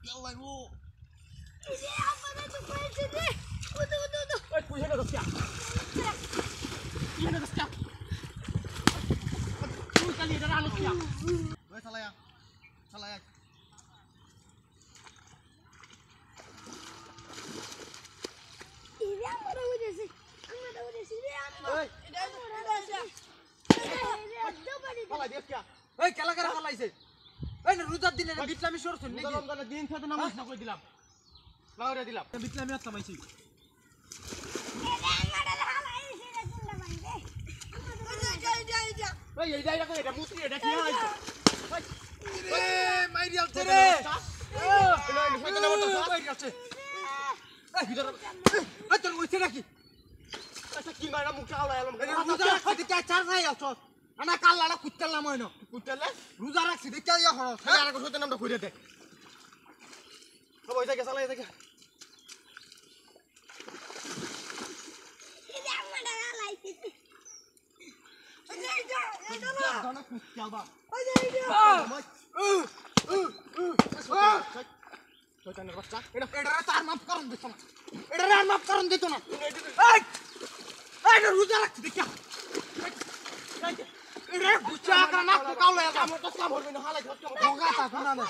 Yalla gua. Ini apa tu kucing ni? Udah. Kucing ada siap. Iya ada siap. Kali ada anak siap. Weh salah ya. Ini apa udah sih? Ini apa? Hei, salah dia siap. এই কেলা করে ফলাইছে এই না রোজার দিনে বিটলামি সরছেন নাকি রমজানের দিন থেকে নামাজ না কই দিলাম। লাউরে দিলাম। বিটলামি আত্মামাইছি এই এই জায়গা কই এটা মুতি এটা কি হয়? রে মাইরি আলছে রে মাইরি আছে। এই ভিতরে এই তোর হইছে নাকি আচ্ছা কি মারা মুখ আওলা এলাম। রোজা রাখছি কে চার নাই আলছ আনা কাল্লাটা কুত্তালাম হইনো কুটলে রোজা রাখছি দেখে ইয়া হরস হ্যাঁ আর কোথায় নামটা কইরে দে। সবাই জায়গা চালাই জায়গা। জানা কুত্তাবা। শয়তানের বাচ্চা এটা এটারে তার মাফ করন দিত না এটারে আর মাফ করন দিত না এই এই রোজা রাখছি দেখে এরে বুচা করে না কাউলে আমার তো সাম হইবে না হালাই ধরতে ভগা তা কোনা না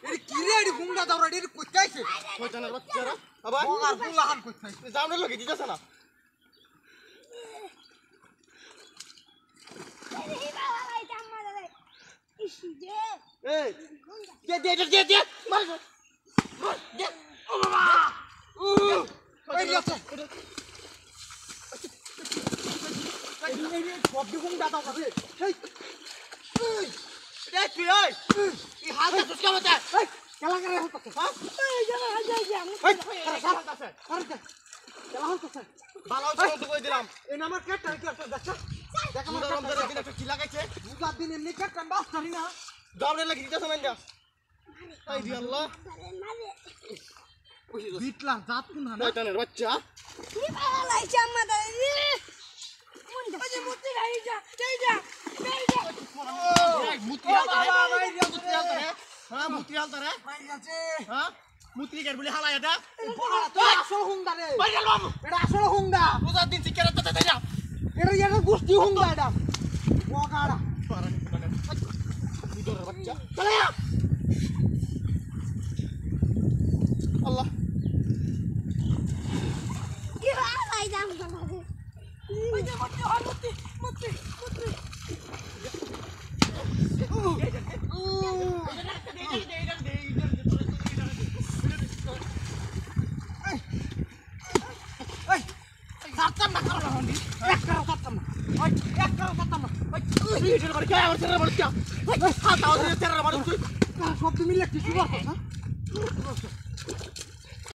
এরে কি রে এডি গুন্ডা দাওরা এডি কইতাইছে শয়তানের বাচ্চারা আবার ভগার গুলাহান কইতাইছে জামনে লাগি দিতেছ না। এই দে মার দে ও বাবা এই আছে এই বডি গুন্ডা দাও কাছে এই এই তুই এই এই হালকা সুস্কা মত এই কেলা করে হল করতে হ্যাঁ এই কেলা হল করতে ভালো হচ্ছে কই দিলাম। এই নাম্বার কেটে কি একটা দেখছ দেখ আমার রমজানের দিন একটা কি লাগাইছে রোজার দিন এমনি কেটে বাস করি না জামনে লাগি দিতেছ না যা। এই দি আল্লাহ বিটলাম জাত কোন না শয়তানের বাচ্চা এই মুতি আলতা রে হ্যাঁ মুতি আলতা রে মাইরি আছে হ্যাঁ মুতি কের বলি হালাই এটা তো আসল হুঙ্গা রে বাইরে বাবু এটা আসল হুঙ্গা রোজার দিন সিকারে তো দে যা এটা গোষ্ঠী হুঙ্গা এটা ওগাড়া ভিতরের বাচ্চা চলে যা। আল্লাহ সাতম না করো হন্ডি একটা সাতম না ওই একটা সাতম না ওই এই যে কে আমার ছেড়ে বাড়ি যা হাত আওয়াজ ছেড়ে বাড়ি তুই সব মিলে কিছু করছ না